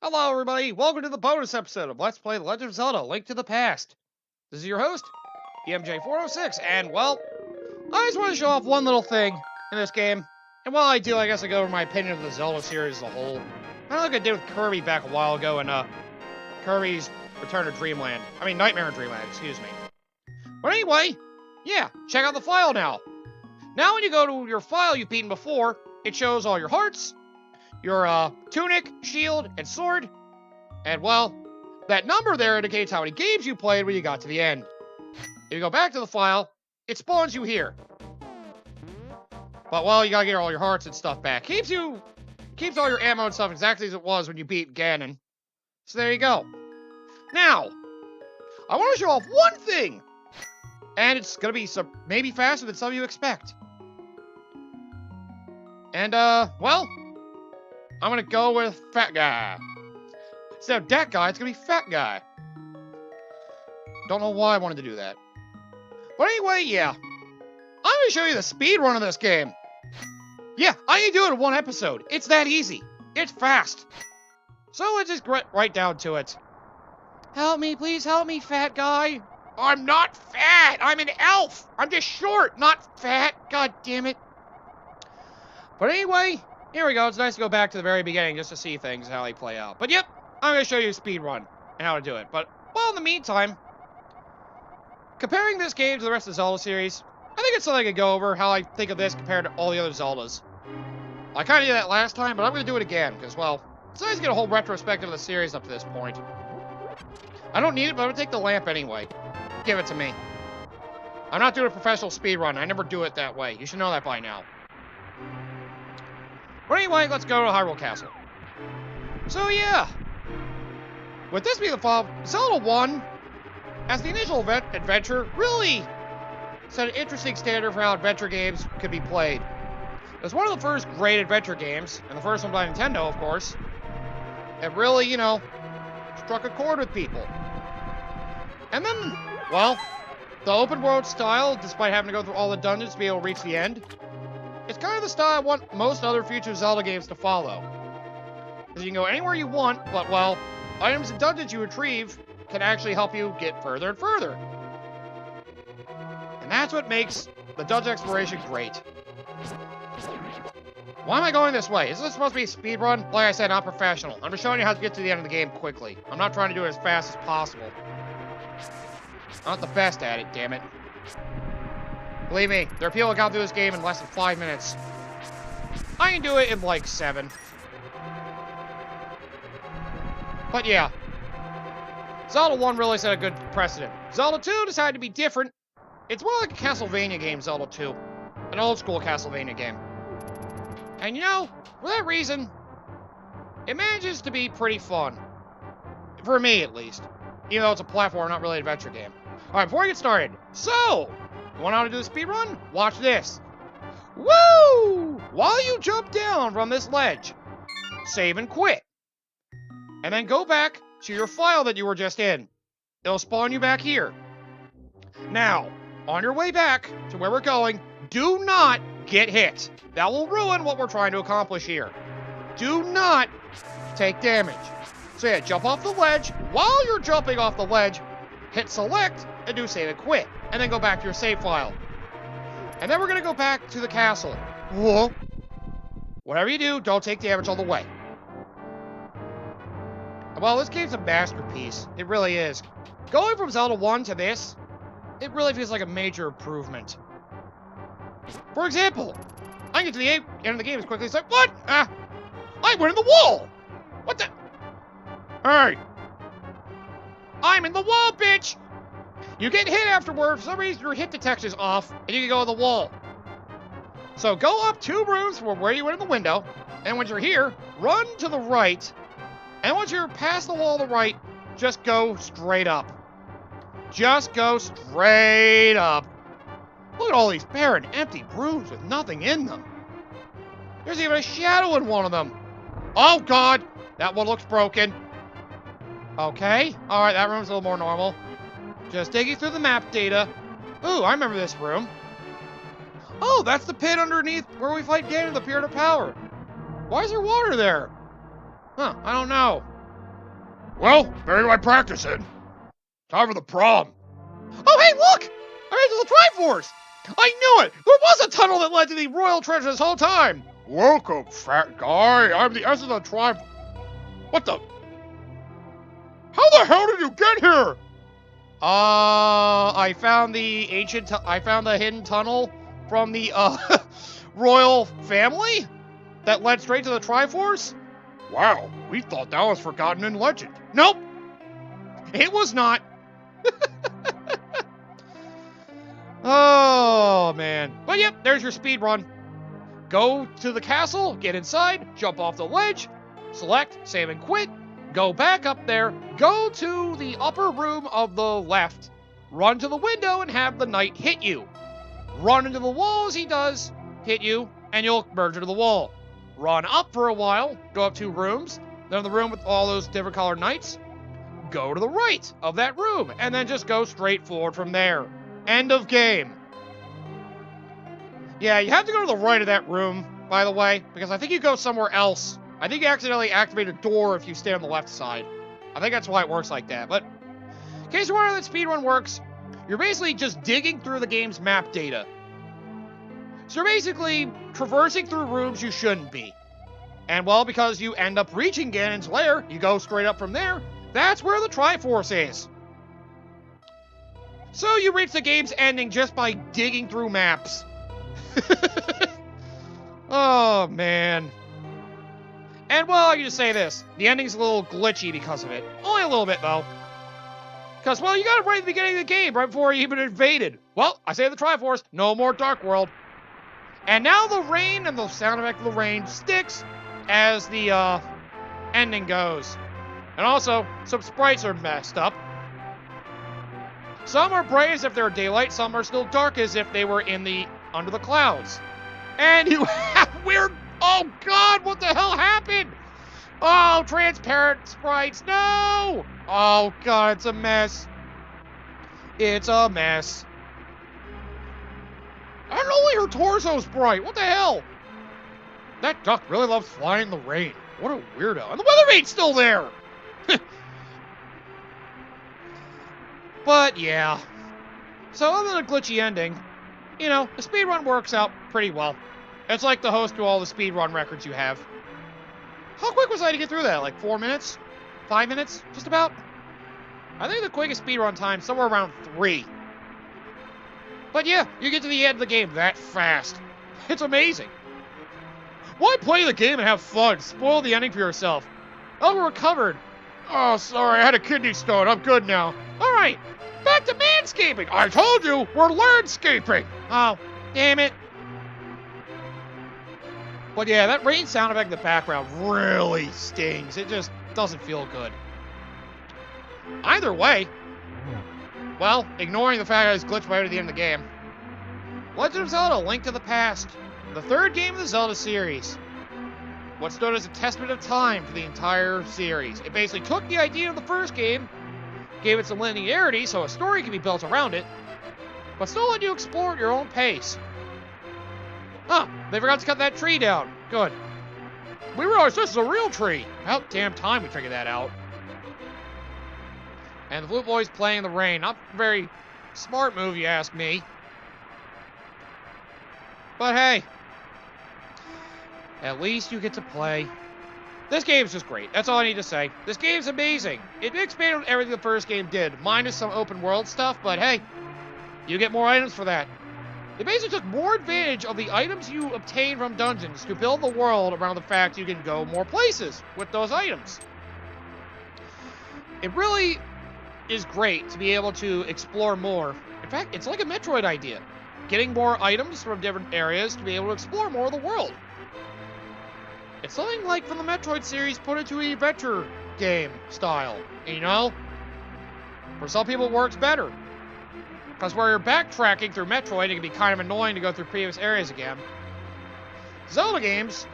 Hello, everybody. Welcome to the bonus episode of Let's Play The Legend of Zelda: Link to the Past. This is your host, EMJ406, and, well, I just want to show off one little thing in this game. And while I do, I guess I go over my opinion of the Zelda series as a whole. Kind of like I did with Kirby back a while ago in Kirby's Return to Dreamland. I mean, Nightmare in Dreamland, excuse me. But anyway, yeah, check out the file now. Now when you go to your file you've beaten before, it shows all your hearts, your tunic, shield, and sword. And, well, that number there indicates how many games you played when you got to the end. If you go back to the file, it spawns you here. But, well, you gotta get all your hearts and stuff back. Keeps all your ammo and stuff exactly as it was when you beat Ganon. So there you go. Now, I want to show off one thing. And it's gonna be maybe faster than some of you expect. And, well, I'm gonna go with Fat Guy. Instead of Deck Guy, it's gonna be Fat Guy. Don't know why I wanted to do that. But anyway, yeah. I'm gonna show you the speed run of this game. Yeah, I can do it in one episode. It's that easy. It's fast. So let's just get right down to it. Help me, please help me, Fat Guy. I'm not fat. I'm an elf. I'm just short, not fat. God damn it. But anyway, here we go. It's nice to go back to the very beginning just to see things, how they play out. But yep, I'm going to show you a speed run and how to do it. But, well, in the meantime, comparing this game to the rest of the Zelda series, I think it's something I could go over, how I think of this compared to all the other Zeldas. I kind of did that last time, but I'm going to do it again, because, well, it's nice to get a whole retrospective of the series up to this point. I don't need it, but I'm going to take the lamp anyway. Give it to me. I'm not doing a professional speed run. I never do it that way. You should know that by now. But anyway, let's go to Hyrule Castle. So yeah, with this being the fall, Zelda 1, as the initial adventure, really set an interesting standard for how adventure games could be played. It was one of the first great adventure games, and the first one by Nintendo, of course. It really, you know, struck a chord with people. And then, well, the open world style, despite having to go through all the dungeons to be able to reach the end, it's kind of the style I want most other future Zelda games to follow. Because you can go anywhere you want, but, well, items and dungeons you retrieve can actually help you get further and further. And that's what makes the dungeon exploration great. Why am I going this way? Is this supposed to be a speed run? Like I said, not professional. I'm just showing you how to get to the end of the game quickly. I'm not trying to do it as fast as possible. I'm not the best at it, damn it. Believe me, there are people that got through this game in less than 5 minutes. I can do it in like 7. But yeah, Zelda 1 really set a good precedent. Zelda 2 decided to be different. It's more like a Castlevania game, Zelda 2. An old school Castlevania game. And you know, for that reason, it manages to be pretty fun. For me, at least. Even though it's a platform, not really an adventure game. Alright, before we get started, so, you want how to do the speed run? Watch this. Woo! While you jump down from this ledge, save and quit. And then go back to your file that you were just in. It'll spawn you back here. Now, on your way back to where we're going, do not get hit. That will ruin what we're trying to accomplish here. Do not take damage. So yeah, jump off the ledge. While you're jumping off the ledge, hit select and do save and quit. And then go back to your save file. And then we're going to go back to the castle. Whoa. Whatever you do, don't take damage all the way. Well, this game's a masterpiece. It really is. Going from Zelda 1 to this, it really feels like a major improvement. For example, I can get to the end of the game as quickly as what? I went in the wall! What the? Hey! I'm in the wall, bitch! You get hit afterward, for some reason your hit detector's off, and you can go in the wall. So go up 2 rooms from where you went in the window, and when you're here, run to the right, and once you're past the wall to the right, just go straight up. Just go straight up. Look at all these barren, empty rooms with nothing in them. There's even a shadow in one of them. Oh, God! That one looks broken. Okay. Alright, that room's a little more normal. Just digging through the map data. Ooh, I remember this room. Oh, that's the pit underneath where we fight Ganon, the Pyramid of Power. Why is there water there? Huh, I don't know. Well, better my practice in. Time for the prom. Oh, hey, look! I ran to the Triforce! I knew it! There was a tunnel that led to the royal treasure this whole time! Welcome, fat guy. I'm the essence of the tribe. What the? How the hell did you get here? I found the hidden tunnel from the, royal family that led straight to the Triforce. Wow, we thought that was forgotten in legend. Nope! It was not. Oh, man. But yep, there's your speed run. Go to the castle, get inside, jump off the ledge, select, save and quit, go back up there, go to the upper room of the left, run to the window and have the knight hit you. Run into the wall as he does, hit you, and you'll merge into the wall. Run up for a while, go up 2 rooms, then the room with all those different colored knights, go to the right of that room, and then just go straight forward from there. End of game. Yeah, you have to go to the right of that room, by the way, because I think you go somewhere else. I think you accidentally activate a door if you stay on the left side. I think that's why it works like that. But in case you're wondering how that speedrun works, you're basically just digging through the game's map data. So you're basically traversing through rooms you shouldn't be. And well, because you end up reaching Ganon's lair, you go straight up from there, that's where the Triforce is. So you reach the game's ending just by digging through maps. Oh, man. And, well, I can just say this. The ending's a little glitchy because of it. Only a little bit, though. Because, well, you got it right at the beginning of the game, right before you even invaded. Well, I say the Triforce, no more Dark World. And now the rain and the sound effect of the rain sticks as the, ending goes. And also, some sprites are messed up. Some are bright as if they're daylight, some are still dark as if they were under the clouds. And you have weird, oh god, what the hell happened? Oh, transparent sprites, no! Oh god, it's a mess. It's a mess. And only her torso's bright, what the hell? That duck really loves flying in the rain. What a weirdo. And the weather vane's still there! But, yeah. So, other than a glitchy ending, you know, the speedrun works out pretty well. It's like the host to all the speedrun records you have. How quick was I to get through that? Like 4 minutes? 5 minutes? Just about? I think the quickest speedrun time is somewhere around 3. But yeah, you get to the end of the game that fast. It's amazing. Why play the game and have fun? Spoil the ending for yourself. Oh, we're recovered. Oh, sorry, I had a kidney stone. I'm good now. Alright, back to manscaping. I told you, we're landscaping. Oh, damn it. But yeah, that rain sound effect in the background really stings. It just doesn't feel good. Either way, well, ignoring the fact that it's glitched right at the end of the game, Legend of Zelda: Link to the Past, the 3rd game of the Zelda series. What's known as a testament of time for the entire series. It basically took the idea of the first game, gave it some linearity so a story can be built around it, but still let you explore at your own pace. Huh, they forgot to cut that tree down. Good. We realized this is a real tree. About damn time we figured that out. And the Flute Boy's playing in the rain. Not a very smart move, you ask me. But hey, at least you get to play. This game's just great. That's all I need to say. This game's amazing. It expanded on everything the first game did, minus some open world stuff, but hey, you get more items for that. They basically took more advantage of the items you obtain from dungeons to build the world around the fact you can go more places with those items. It really is great to be able to explore more. In fact, it's like a Metroid idea. Getting more items from different areas to be able to explore more of the world. It's something like from the Metroid series put into an adventure game style, you know? For some people it works better. Because where you're backtracking through Metroid, it can be kind of annoying to go through previous areas again. Zelda games,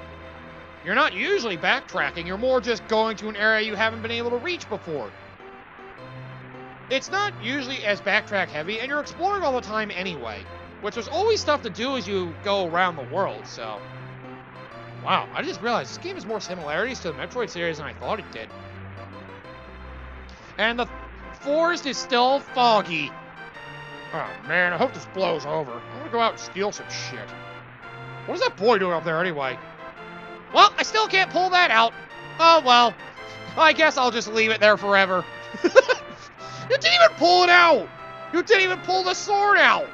you're not usually backtracking, you're more just going to an area you haven't been able to reach before. It's not usually as backtrack heavy, and you're exploring all the time anyway. Which there's always stuff to do as you go around the world, so... Wow, I just realized this game has more similarities to the Metroid series than I thought it did. And the forest is still foggy. Oh, man, I hope this blows over. I want to go out and steal some shit. What is that boy doing up there anyway? Well, I still can't pull that out. Oh, well. I guess I'll just leave it there forever. You didn't even pull it out! You didn't even pull the sword out!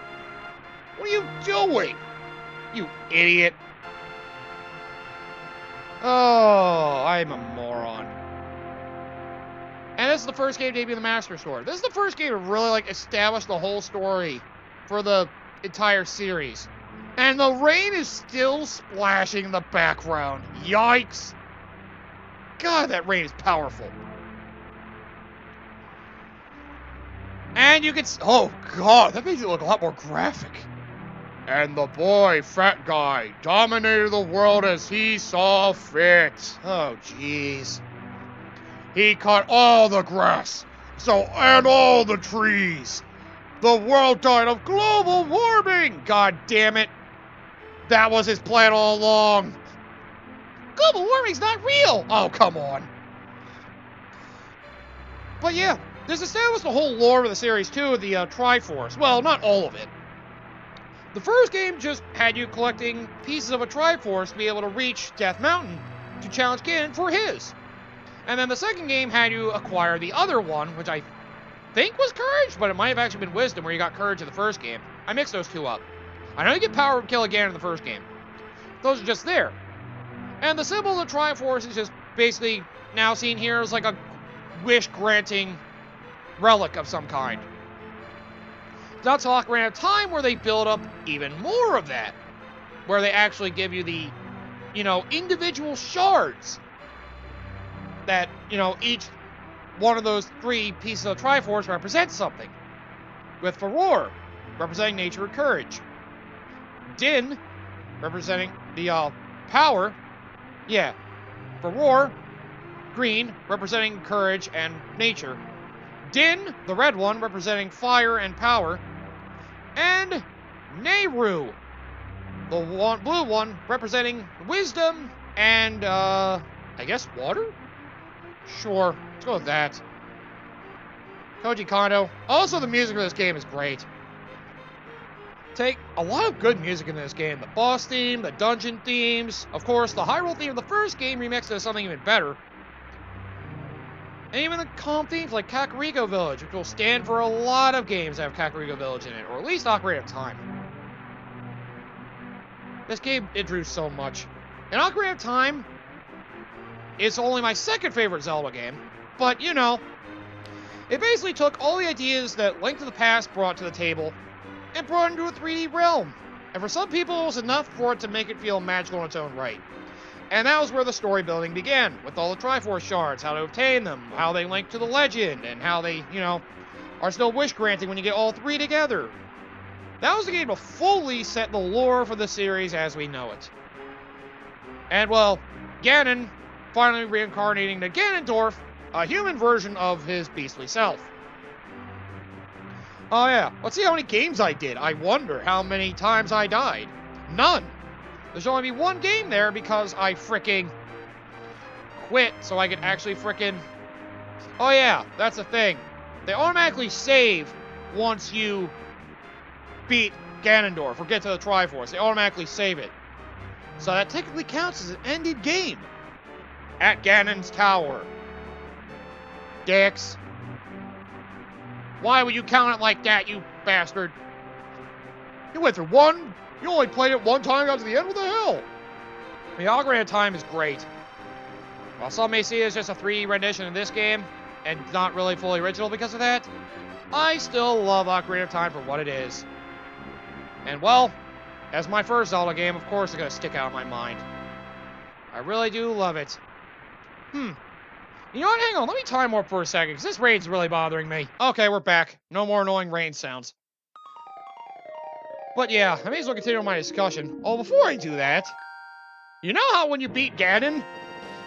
What are you doing? You idiot. Oh, I'm a moron. And this is the first game to debut the Master Sword. This is the first game to really, like, establish the whole story for the entire series. And the rain is still splashing in the background. Yikes. God, that rain is powerful. And you can... Oh, God, that makes it look a lot more graphic. And the boy, fat guy, dominated the world as he saw fit. Oh, jeez. He cut all the grass, and all the trees. The world died of global warming. God damn it. That was his plan all along. Global warming's not real. Oh, come on. But yeah, this established the whole lore of the series too, the Triforce. Well, not all of it. The first game just had you collecting pieces of a Triforce to be able to reach Death Mountain to challenge Ganon for his. And then the second game had you acquire the other one, which I think was Courage, but it might have actually been Wisdom where you got Courage in the first game. I mixed those two up. I know you get Power of Kill Ganon in the first game. Those are just there. And the symbol of the Triforce is just basically now seen here as like a wish-granting relic of some kind. That's Ocarina of Time where they build up even more of that. Where they actually give you the, individual shards. That, each one of those three pieces of Triforce represents something. With Farore representing nature and courage. Din representing the power. Yeah. Farore, green, representing courage and nature. Din, the red one, representing fire and power. And Nehru, the blue one, representing wisdom and, I guess water? Sure, let's go with that. Koji Kondo. Also, the music of this game is great. Take a lot of good music in this game. The boss theme, the dungeon themes. Of course, the Hyrule theme of the first game remixed to something even better. And even the calm themes like Kakariko Village, which will stand for a lot of games that have Kakariko Village in it, or at least Ocarina of Time. This game introduced so much. And Ocarina of Time is only my second favorite Zelda game, but it basically took all the ideas that Link to the Past brought to the table and brought it into a 3D realm. And for some people, it was enough for it to make it feel magical in its own right. And that was where the story building began, with all the Triforce shards, how to obtain them, how they link to the legend, and how they, are still wish-granting when you get all three together. That was the game to fully set the lore for the series as we know it. And, well, Ganon finally reincarnating to Ganondorf, a human version of his beastly self. Oh yeah, let's see how many games I did. I wonder how many times I died. None. There's only one game there because I fricking quit so I could actually fricking... Oh yeah, that's the thing. They automatically save once you beat Ganondorf or get to the Triforce. They automatically save it. So that technically counts as an ended game. At Ganon's Tower. Dicks. Why would you count it like that, you bastard? You went through one... You only played it one time, got to the end? What the hell? The Ocarina of Time is great. While some may see it as just a 3D rendition of this game, and not really fully original because of that, I still love Ocarina of Time for what it is. And well, as my first Zelda game, of course it's going to stick out in my mind. I really do love it. You know what? Hang on, let me time warp for a second, because this rain's really bothering me. Okay, we're back. No more annoying rain sounds. But yeah, I may as well continue my discussion. Oh, before I do that, you know how when you beat Ganon,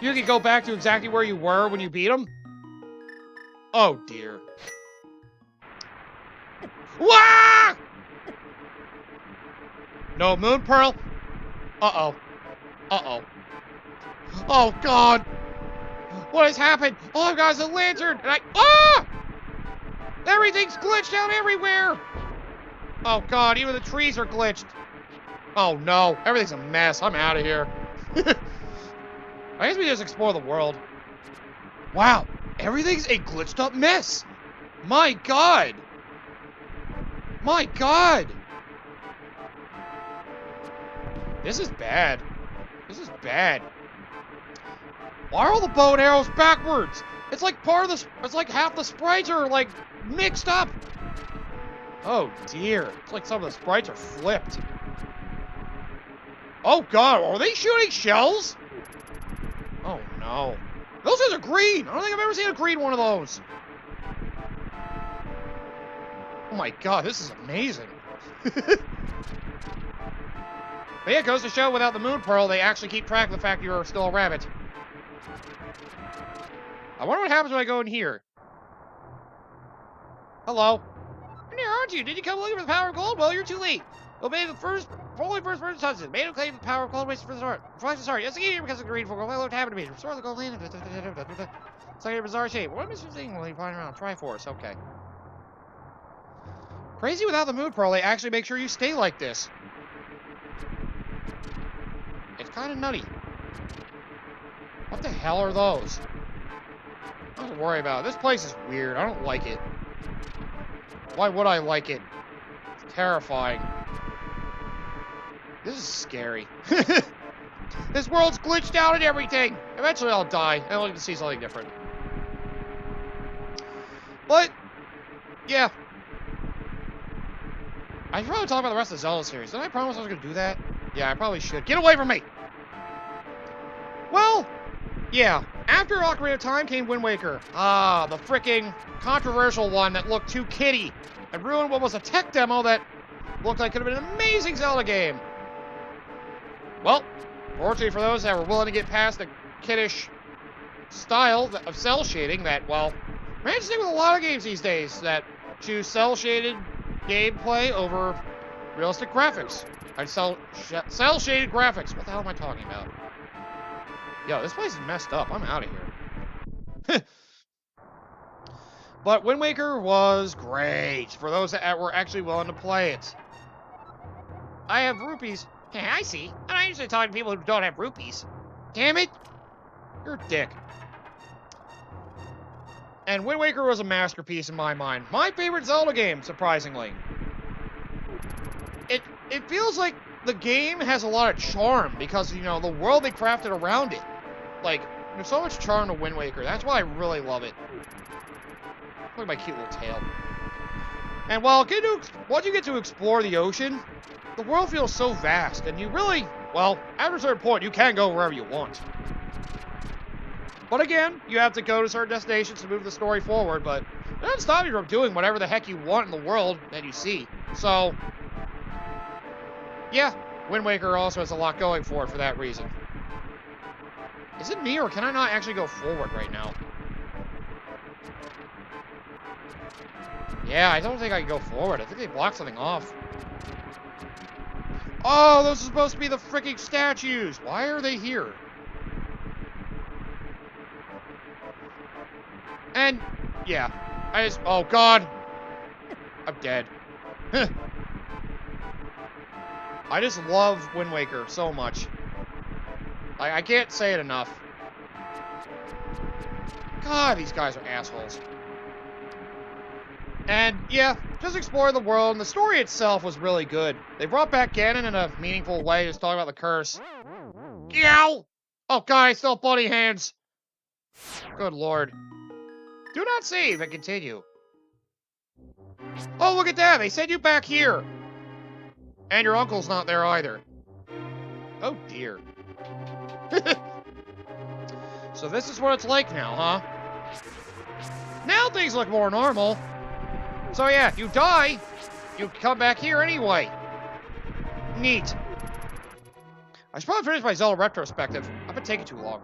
you can go back to exactly where you were when you beat him? Oh dear. Wah! No Moon Pearl? Uh-oh. Uh-oh. Oh god! What has happened? All I've got is a lantern, and Everything's glitched out everywhere! Oh god, even the trees are glitched. Oh no, everything's a mess. I'm out of here. I guess we just explore the world. Wow, everything's a glitched up mess. My god. My god. This is bad. This is bad. Why are all the bow and arrows backwards? It's like it's like half the sprites are like mixed up. Oh dear, it's like some of the sprites are flipped. Oh god, are they shooting shells? Oh no. Those guys are green! I don't think I've ever seen a green one of those. Oh my god, this is amazing. But yeah, it goes to show without the moon pearl, they actually keep track of the fact you're still a rabbit. I wonder what happens when I go in here. Hello. I'm here, aren't you? Did you come looking for the power of gold? Well, you're too late. Obey the only first person touches it. Made him claim the power of gold waits for the start. Reflects the start. Yes, again, because of the green for gold. What happened to me? Restore the gold land. It's like a bizarre shape. What is this thing when you find around? Triforce. Okay. Crazy without the moon pearl, they actually make sure you stay like this. It's kind of nutty. What the hell are those? Don't worry about it. This place is weird. I don't like it. Why would I like it? It's terrifying. This is scary. This world's glitched out and everything. Eventually I'll die, and I'll get to see something different. But, yeah. I should probably talk about the rest of the Zelda series. Didn't I promise I was going to do that? Yeah, I probably should. Get away from me! Well, yeah. After Ocarina of Time came Wind Waker. Ah, the fricking controversial one that looked too kiddie and ruined what was a tech demo that looked like could have been an amazing Zelda game. Well, fortunately for those that were willing to get past the kiddish style of cell shading that, well, managed to stick with a lot of games these days that choose cell-shaded gameplay over realistic graphics. Cell-shaded graphics. What the hell am I talking about? Yo, this place is messed up. I'm out of here. But Wind Waker was great for those that were actually willing to play it. I have rupees. Hey, I see. I'm not usually talking to people who don't have rupees. Damn it. You're a dick. And Wind Waker was a masterpiece in my mind. My favorite Zelda game, surprisingly. It feels like the game has a lot of charm because, you know, the world they crafted around it. Like, there's so much charm to Wind Waker. That's why I really love it. Look at my cute little tail. And while once you get to explore the ocean, the world feels so vast, and you really, well, at a certain point, you can go wherever you want. But again, you have to go to certain destinations to move the story forward, but it doesn't stop you from doing whatever the heck you want in the world that you see. So, yeah, Wind Waker also has a lot going for it for that reason. Is it me, or can I not actually go forward right now? Yeah, I don't think I can go forward. I think they blocked something off. Oh, those are supposed to be the freaking statues. Why are they here? And, yeah. Oh, God. I'm dead. I just love Wind Waker so much. I can't say it enough. God, these guys are assholes. And, yeah, just exploring the world, and the story itself was really good. They brought back Ganon in a meaningful way, just talking about the curse. Yow! Oh, God, I still have bloody hands. Good lord. Do not save and continue. Oh, look at that! They sent you back here! And your uncle's not there either. Oh, dear. So this is what it's like now, huh? Now things look more normal. So yeah, if you die, you come back here anyway. Neat. I should probably finish my Zelda retrospective. I've been taking too long.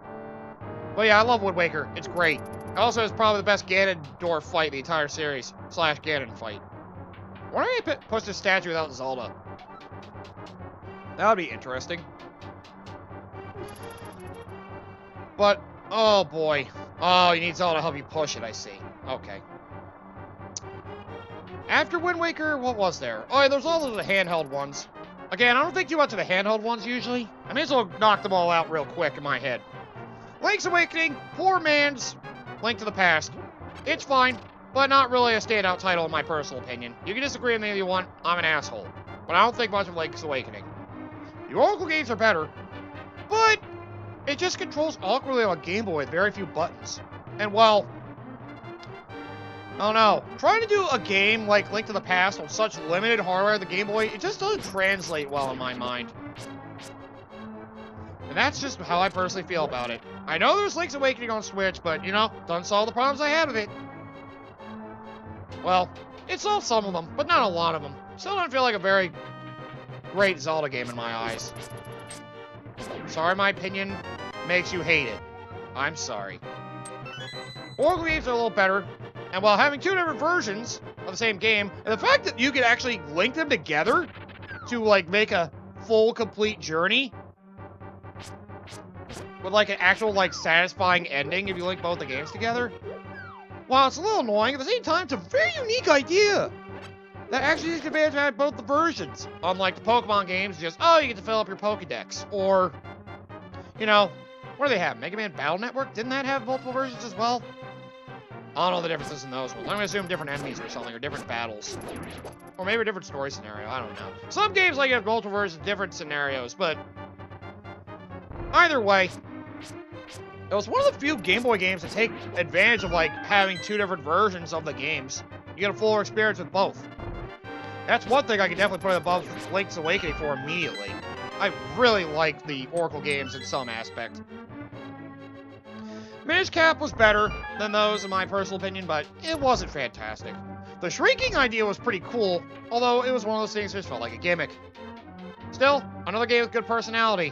But yeah, I love Wind Waker. It's great. It also is probably the best Ganondorf fight in the entire series. / Ganon fight. Why don't I push this statue without Zelda? That would be interesting. But, oh boy. Oh, you need Zelda to help you push it, I see. Okay. After Wind Waker, what was there? Oh, yeah, there's all of the handheld ones. Again, I don't think too much of the handheld ones usually. I may as well knock them all out real quick in my head. Link's Awakening, poor man's Link to the Past. It's fine, but not really a standout title in my personal opinion. You can disagree with me if you want, I'm an asshole. But I don't think much of Link's Awakening. The Oracle games are better, but it just controls awkwardly on a Game Boy with very few buttons. And well, I don't know. Trying to do a game like Link to the Past on such limited hardware of the Game Boy, it just doesn't translate well in my mind. And that's just how I personally feel about it. I know there's Link's Awakening on Switch, but, you know, doesn't solve the problems I had with it. Well, it solves some of them, but not a lot of them. Still don't feel like a very great Zelda game in my eyes. Sorry my opinion makes you hate it. I'm sorry. Oracle games are a little better. And while having two different versions of the same game, and the fact that you can actually link them together to, like, make a full, complete journey with, like, an actual, like, satisfying ending if you link both the games together, while it's a little annoying, at the same time, it's a very unique idea that actually takes advantage of both the versions. Unlike the Pokemon games, just, oh, you get to fill up your Pokedex. Or, you know, what do they have? Mega Man Battle Network? Didn't that have multiple versions as well? I don't know the differences in those ones. I'm gonna assume different enemies or something, or different battles. Or maybe a different story scenario, I don't know. Some games like have multiple versions, different scenarios, but either way, it was one of the few Game Boy games to take advantage of, like, having two different versions of the games. You get a fuller experience with both. That's one thing I can definitely put above Link's Awakening for immediately. I really like the Oracle games in some aspect. Minish Cap was better than those, in my personal opinion, but it wasn't fantastic. The shrinking idea was pretty cool, although it was one of those things that just felt like a gimmick. Still, another game with good personality.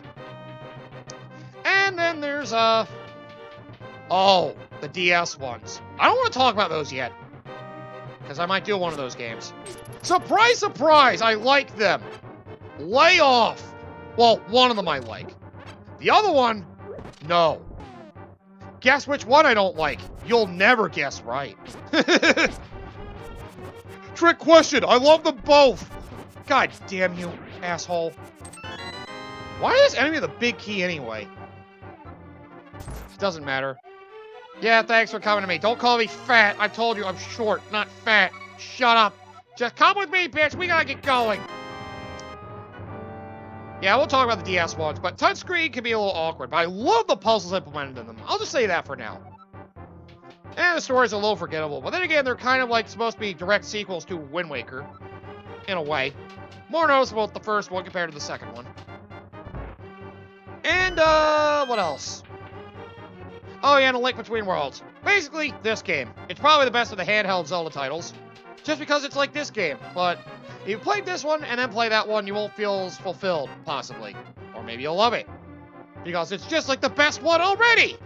And then there's, oh, the DS ones. I don't want to talk about those yet, because I might do one of those games. Surprise, surprise, I like them. Lay off. Well, one of them I like. The other one, no. Guess which one I don't like. You'll never guess right. Trick question. I love them both. God damn you, asshole. Why is this enemy the big key anyway? It doesn't matter. Yeah, thanks for coming to me. Don't call me fat. I told you I'm short, not fat. Shut up. Just come with me, bitch. We gotta get going. Yeah, we'll talk about the DS ones, but touchscreen can be a little awkward, but I love the puzzles implemented in them. I'll just say that for now. And the story's a little forgettable, but then again, they're kind of like supposed to be direct sequels to Wind Waker, in a way. More noticeable with the first one compared to the second one. And, what else? Oh yeah, and A Link Between Worlds. Basically, this game. It's probably the best of the handheld Zelda titles, just because it's like this game, but if you played this one and then play that one, you won't feel as fulfilled, possibly. Or maybe you'll love it, because it's just like the best one already!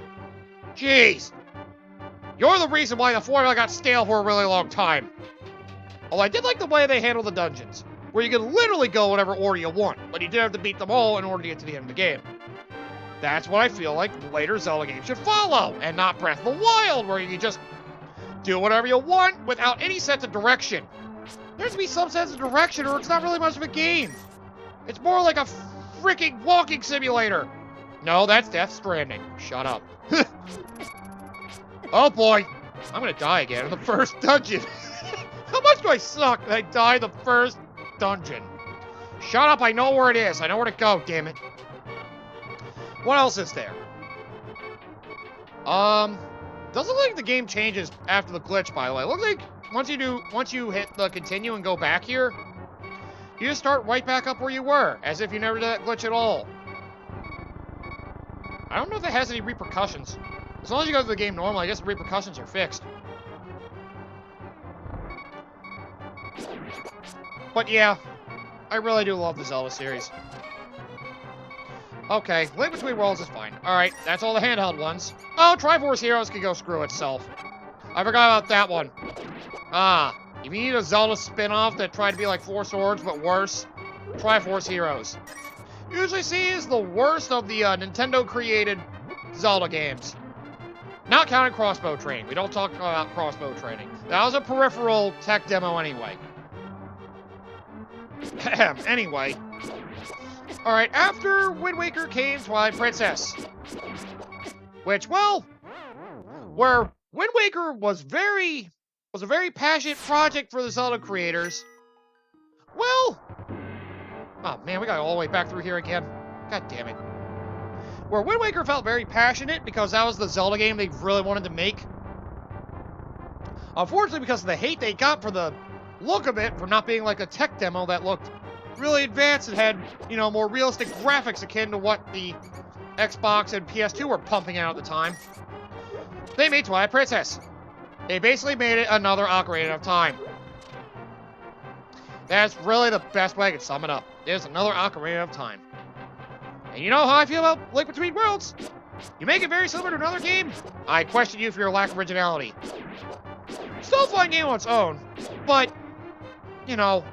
Jeez. You're the reason why the formula got stale for a really long time. Although I did like the way they handled the dungeons, where you could literally go whatever order you want, but you did have to beat them all in order to get to the end of the game. That's what I feel like later Zelda games should follow, and not Breath of the Wild, where you can just do whatever you want without any sense of direction. There has to be some sense of direction, or it's not really much of a game. It's more like a freaking walking simulator. No, that's Death Stranding. Shut up. Oh boy, I'm gonna die again in the first dungeon. How much do I suck that I die the first dungeon? Shut up, I know where it is. I know where to go, damn it. What else is there? Doesn't look like the game changes after the glitch, by the way. It looks like once you hit the continue and go back here, you just start right back up where you were, as if you never did that glitch at all. I don't know if it has any repercussions. As long as you go through the game normally, I guess the repercussions are fixed. But yeah, I really do love the Zelda series. Okay, Link Between Worlds is fine. Alright, that's all the handheld ones. Oh, Triforce Heroes can go screw itself. I forgot about that one. Ah, if you need a Zelda spin-off that tried to be like Four Swords, but worse, Triforce Heroes. Usually seen as the worst of the Nintendo-created Zelda games. Not counting crossbow training. We don't talk about crossbow training. That was a peripheral tech demo anyway. Anyway. Alright, after Wind Waker came Twilight Princess. Which, well, where Wind Waker was a very passionate project for the Zelda creators. Well, oh man, we got all the way back through here again. God damn it. Where Wind Waker felt very passionate because that was the Zelda game they really wanted to make. Unfortunately, because of the hate they got for the look of it, for not being like a tech demo that looked really advanced and had, you know, more realistic graphics akin to what the Xbox and PS2 were pumping out at the time, they made Twilight Princess. They basically made it another Ocarina of Time. That's really the best way I can sum it up. It's another Ocarina of Time. And you know how I feel about Link Between Worlds? You make it very similar to another game, I question you for your lack of originality. Still a fun game on its own, but, you know,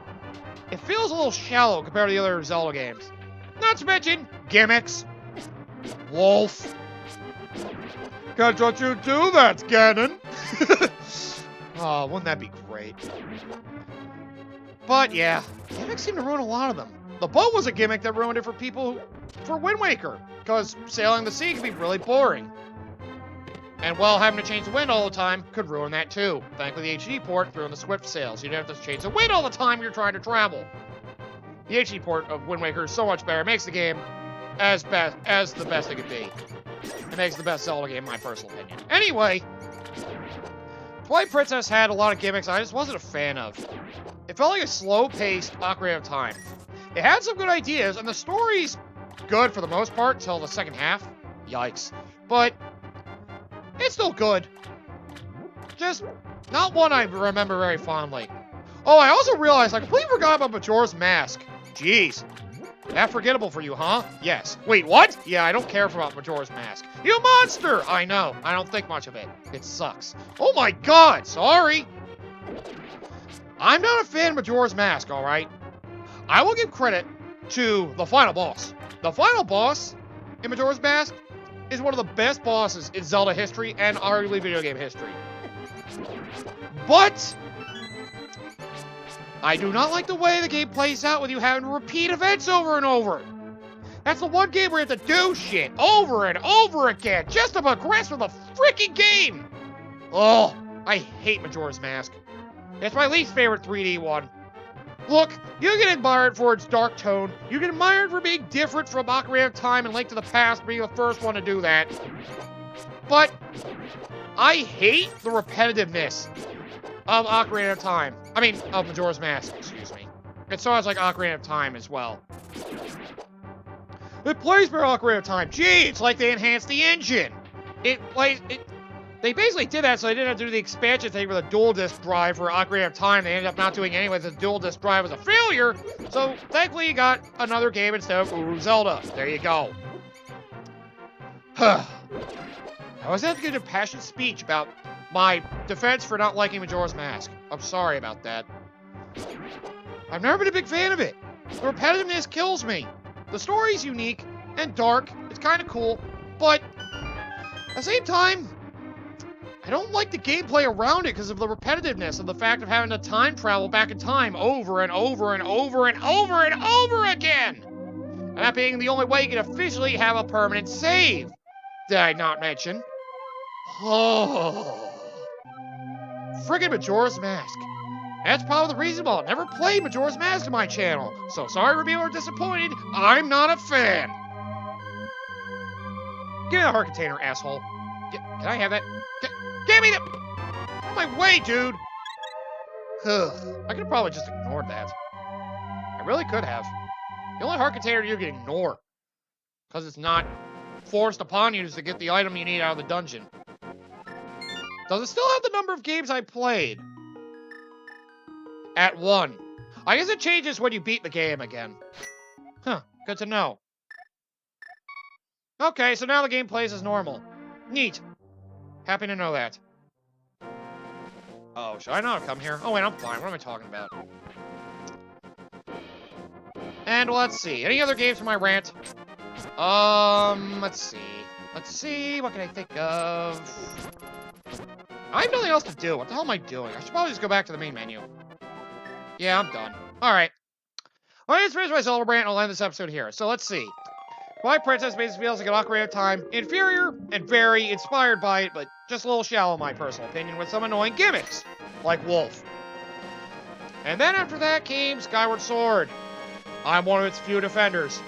it feels a little shallow compared to the other Zelda games. Not to mention gimmicks. Wolf. Can't let you do that, Ganon. Oh, wouldn't that be great? But yeah, gimmicks seem to ruin a lot of them. The boat was a gimmick that ruined it for people for Wind Waker, because sailing the sea can be really boring. And well, having to change the wind all the time could ruin that too. Thankfully, the HD port threw in the Swift sails. You don't have to change the wind all the time you're trying to travel. The HD port of Wind Waker is so much better. It makes the game as the best it could be. It makes the best Zelda game, in my personal opinion. Anyway, Twilight Princess had a lot of gimmicks I just wasn't a fan of. It felt like a slow-paced Ocarina of Time. It had some good ideas, and the story's good for the most part until the second half. Yikes. But it's still good. Just not one I remember very fondly. Oh, I also realized I completely forgot about Majora's Mask. Jeez. That forgettable for you, huh? Yes. Wait, what? Yeah, I don't care about Majora's Mask. You monster! I know. I don't think much of it. It sucks. Oh my god! Sorry! I'm not a fan of Majora's Mask, alright? I will give credit to the final boss. The final boss in Majora's Mask is one of the best bosses in Zelda history and arguably video game history. But I do not like the way the game plays out with you having to repeat events over and over. That's the one game where you have to do shit over and over again just to progress with the freaking game. Oh, I hate Majora's Mask. It's my least favorite 3D one. Look, you can admire it for its dark tone. You can admire it for being different from Ocarina of Time and Link to the Past being the first one to do that. But I hate the repetitiveness of Ocarina of Time. I mean, of Majora's Mask, excuse me. It sounds like Ocarina of Time as well. It plays for Ocarina of Time. Gee, it's like they enhanced the engine. They basically did that so they didn't have to do the expansion thing with a dual disc drive for Ocarina of Time. They ended up not doing it anyway. The dual disc drive was a failure. So thankfully you got another game instead of Ooh, Zelda. There you go. I was having to give a passionate speech about my defense for not liking Majora's Mask. I'm sorry about that. I've never been a big fan of it. The repetitiveness kills me. The story's unique and dark. It's kind of cool. But at the same time, I don't like the gameplay around it because of the repetitiveness of the fact of having to time travel back in time over and over and over and over and over again. And that being the only way you can officially have a permanent save. Did I not mention? Oh. Friggin' Majora's Mask. That's probably the reason why I'll never play Majora's Mask on my channel. So sorry for people who are disappointed. I'm not a fan. Give me the heart container, asshole. Can I have that? Give me the... Out of my way, dude! I could have probably just ignored that. I really could have. The only heart container you can ignore. Because it's not forced upon you to get the item you need out of the dungeon. Does it still have the number of games I played? At 1. I guess it changes when you beat the game again. Huh, good to know. Okay, so now the game plays as normal. Neat. Happy to know that. Oh, should I not come here? Oh, wait, I'm fine. What am I talking about? And let's see. Any other games for my rant? Let's see. Let's see, what can I think of? I have nothing else to do. What the hell am I doing? I should probably just go back to the main menu. Yeah, I'm done. Alright. Well, it's finished my Zelda rant, and I'll end this episode here. So let's see. Twilight Princess basically feels like an Ocarina of Time. Inferior and very inspired by it, but just a little shallow in my personal opinion, with some annoying gimmicks. Like Wolf. And then after that came Skyward Sword. I'm one of its few defenders.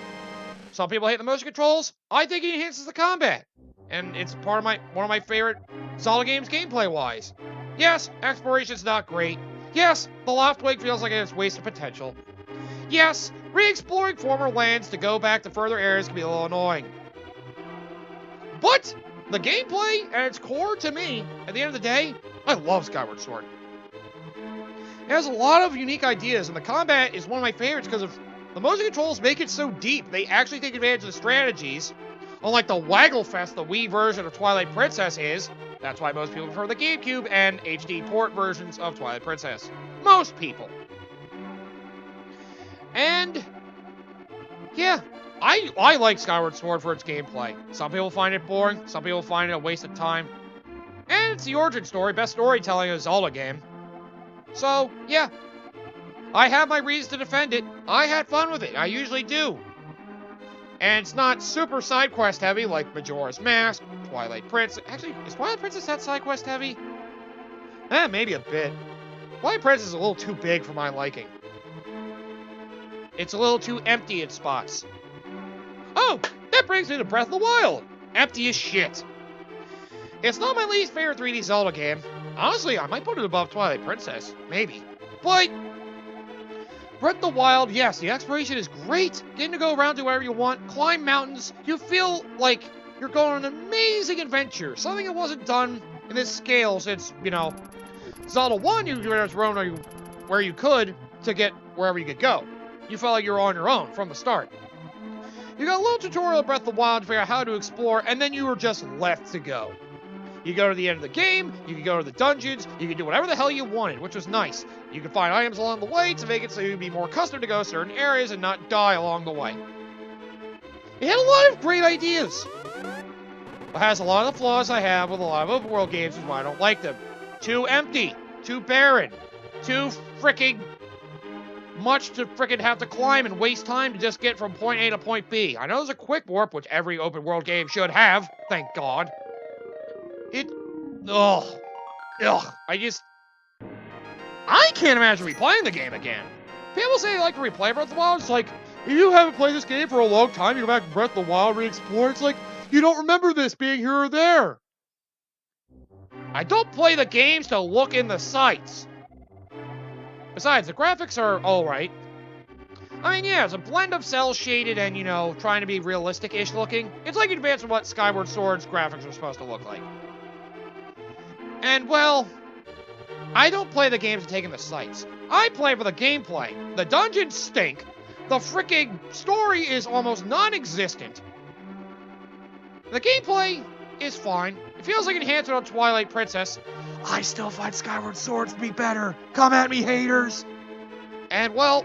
Some people hate the motion controls. I think it enhances the combat. And it's part of one of my favorite Zelda games gameplay-wise. Yes, exploration's not great. Yes, the Lost Lake feels like it's wasted potential. Yes, re-exploring former lands to go back to further areas can be a little annoying. But the gameplay at its core, to me, at the end of the day, I love Skyward Sword. It has a lot of unique ideas, and the combat is one of my favorites because of the motion controls make it so deep. They actually take advantage of the strategies, unlike the Wagglefest the Wii version of Twilight Princess is. That's why most people prefer the GameCube and HD port versions of Twilight Princess. Most people. And yeah, I like Skyward Sword for its gameplay. Some people find it boring, some people find it a waste of time. And it's the origin story, best storytelling of a Zelda game. So, yeah. I have my reasons to defend it. I had fun with it. I usually do. And it's not super side quest heavy like Majora's Mask, Twilight Princess. Actually, is Twilight Princess that side quest heavy? Maybe a bit. Twilight Princess is a little too big for my liking. It's a little too empty in spots. Oh, that brings me to Breath of the Wild. Empty as shit. It's not my least favorite 3D Zelda game. Honestly, I might put it above Twilight Princess. Maybe. But Breath of the Wild, yes, the exploration is great. Getting to go around, do whatever you want, climb mountains. You feel like you're going on an amazing adventure. Something that wasn't done in this scale since, Zelda 1, you just roam where you could to get wherever you could go. You felt like you were on your own from the start. You got a little tutorial of Breath of the Wild to figure out how to explore, and then you were just left to go. You go to the end of the game, you can go to the dungeons, you can do whatever the hell you wanted, which was nice. You can find items along the way to make it so you'd be more accustomed to go to certain areas and not die along the way. It had a lot of great ideas. It has a lot of the flaws I have with a lot of open world games, is why I don't like them. Too empty, too barren, too freaking much to frickin' have to climb and waste time to just get from point A to point B. I know there's a quick warp, which every open world game should have, thank God. I can't imagine replaying the game again. People say they like to replay Breath of the Wild. It's like, if you haven't played this game for a long time, you go back to Breath of the Wild, re-explore, it's like, you don't remember this being here or there. I don't play the games to look in the sights. Besides, the graphics are alright. I mean, yeah, it's a blend of cel-shaded and, trying to be realistic-ish looking. It's like advanced of what Skyward Sword's graphics are supposed to look like. And, well, I don't play the games to take in the sights. I play for the gameplay. The dungeons stink. The freaking story is almost non-existent. The gameplay is fine. It feels like an enhancement on Twilight Princess. I still find Skyward Sword to be better. Come at me, haters. And, well,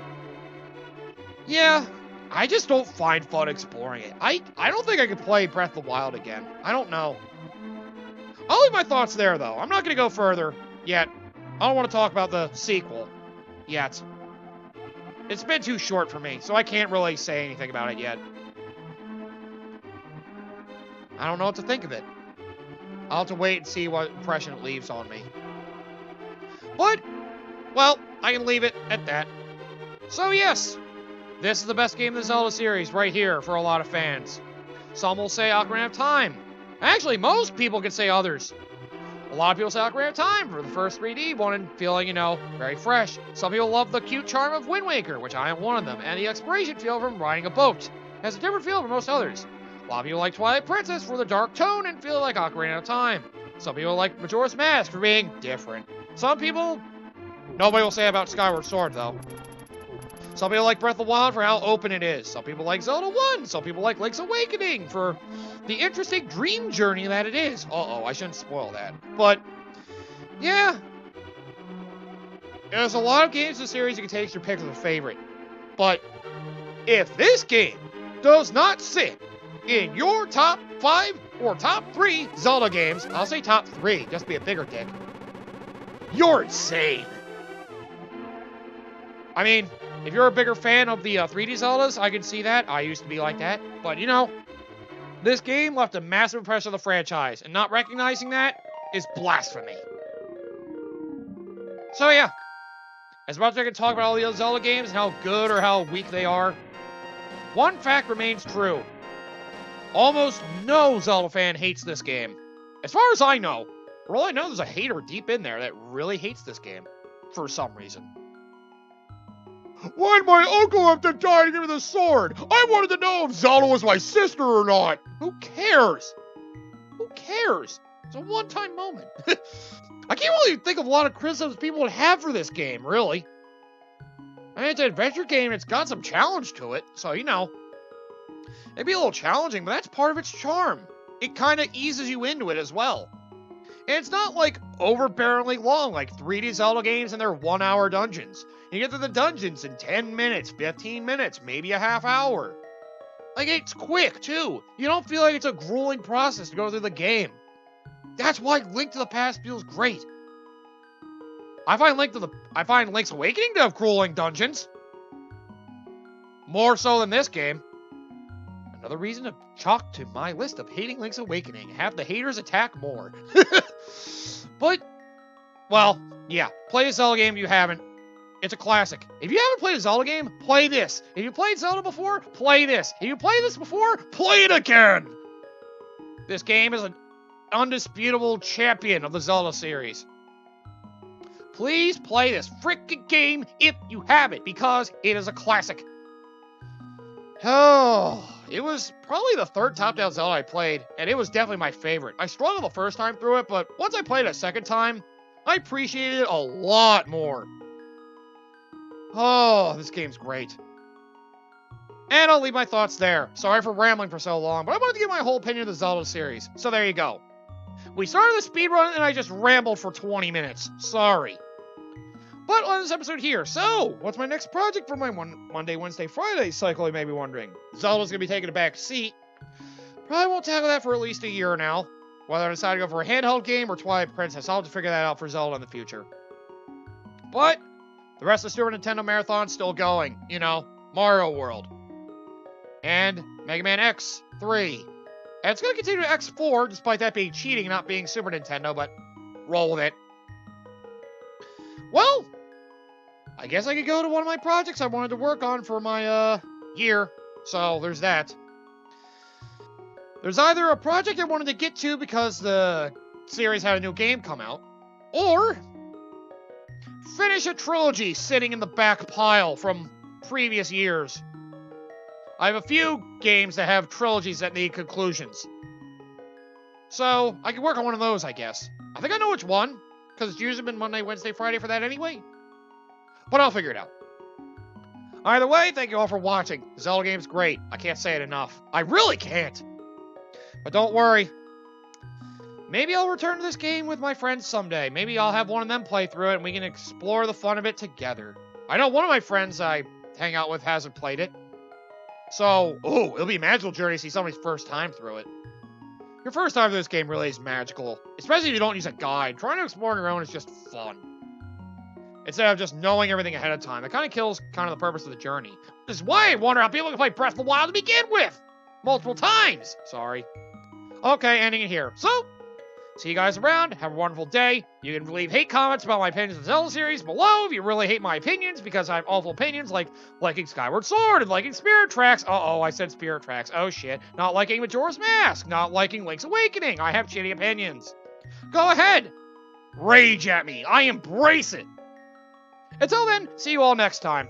yeah, I just don't find fun exploring it. I don't think I could play Breath of the Wild again. I don't know. I'll leave my thoughts there, though. I'm not going to go further yet. I don't want to talk about the sequel yet. It's been too short for me, so I can't really say anything about it yet. I don't know what to think of it. I'll have to wait and see what impression it leaves on me. But, well, I can leave it at that. So yes, this is the best game in the Zelda series right here for a lot of fans. Some will say Ocarina of Time. Actually, most people can say others. A lot of people say Ocarina of Time for the first 3D one and feeling, very fresh. Some people love the cute charm of Wind Waker, which I am one of them, and the exploration feel from riding a boat. It has a different feel from most others. A lot of people like Twilight Princess for the dark tone and feel like Ocarina of Time. Some people like Majora's Mask for being different. Some people, nobody will say about Skyward Sword, though. Some people like Breath of the Wild for how open it is. Some people like Zelda 1. Some people like Link's Awakening for the interesting dream journey that it is. Uh-oh, I shouldn't spoil that. But, yeah. There's a lot of games in the series you can take your pick as a favorite. But, if this game does not sit in your top 5 or top 3 Zelda games, I'll say top 3, just be a bigger dick, you're insane. I mean, if you're a bigger fan of the 3D Zeldas, I can see that. I used to be like that. But, you know, this game left a massive impression on the franchise, and not recognizing that is blasphemy. So, yeah. As much as I can talk about all the other Zelda games and how good or how weak they are, one fact remains true. Almost no Zelda fan hates this game. As far as I know. For all I know, there's a hater deep in there that really hates this game. For some reason. Why'd my uncle have to die to give me the sword? I wanted to know if Zelda was my sister or not. Who cares? Who cares? It's a one-time moment. I can't really think of a lot of criticisms people would have for this game, really. I mean, it's an adventure game, and it's got some challenge to it, so, you know. It'd be a little challenging, but that's part of its charm. It kind of eases you into it as well. And it's not, like, overbearingly long, like 3D Zelda games and their 1-hour dungeons. You get to the dungeons in 10 minutes, 15 minutes, maybe a half hour. Like, it's quick, too. You don't feel like it's a grueling process to go through the game. That's why Link to the Past feels great. I find Link's Awakening to have grueling dungeons. More so than this game. Another reason to chalk to my list of hating Link's Awakening. Have the haters attack more. But, well, yeah. Play a Zelda game if you haven't. It's a classic. If you haven't played a Zelda game, play this. If you played Zelda before, play this. If you played this before, play it again. This game is an undisputable champion of the Zelda series. Please play this freaking game if you haven't, because it is a classic. Oh, it was probably the third top-down Zelda I played, and it was definitely my favorite. I struggled the first time through it, but once I played it a second time, I appreciated it a lot more. Oh, this game's great. And I'll leave my thoughts there. Sorry for rambling for so long, but I wanted to give my whole opinion of the Zelda series. So there you go. We started the speedrun and I just rambled for 20 minutes. Sorry. But on this episode here, so, what's my next project for my Monday, Wednesday, Friday cycle, you may be wondering? Zelda's going to be taking a back seat. Probably won't tackle that for at least a year now. Whether I decide to go for a handheld game or Twilight Princess, I'll have to figure that out for Zelda in the future. But the rest of the Super Nintendo Marathon's still going. You know, Mario World. And Mega Man X3. And it's going to continue to X4, despite that being cheating, not being Super Nintendo, but roll with it. Well, I guess I could go to one of my projects I wanted to work on for my, year. So, there's that. There's either a project I wanted to get to because the series had a new game come out, or finish a trilogy sitting in the back pile from previous years. I have a few games that have trilogies that need conclusions. So, I can work on one of those, I guess. I think I know which one, because it's usually been Monday, Wednesday, Friday for that anyway. But I'll figure it out. Either way, thank you all for watching. The Zelda game's great. I can't say it enough. I really can't. But don't worry. Maybe I'll return to this game with my friends someday. Maybe I'll have one of them play through it and we can explore the fun of it together. I know one of my friends I hang out with hasn't played it. So, it'll be a magical journey to see somebody's first time through it. Your first time through this game really is magical. Especially if you don't use a guide. Trying to explore on your own is just fun. Instead of just knowing everything ahead of time. It kind of kills kind of the purpose of the journey. This is why I wonder how people can play Breath of the Wild to begin with! Multiple times! Sorry. Okay, ending it here. So, see you guys around. Have a wonderful day. You can leave hate comments about my opinions of the Zelda series below if you really hate my opinions, because I have awful opinions like liking Skyward Sword and liking Spirit Tracks. Uh-oh, I said Spirit Tracks. Oh, shit. Not liking Majora's Mask. Not liking Link's Awakening. I have shitty opinions. Go ahead. Rage at me. I embrace it. Until then, see you all next time.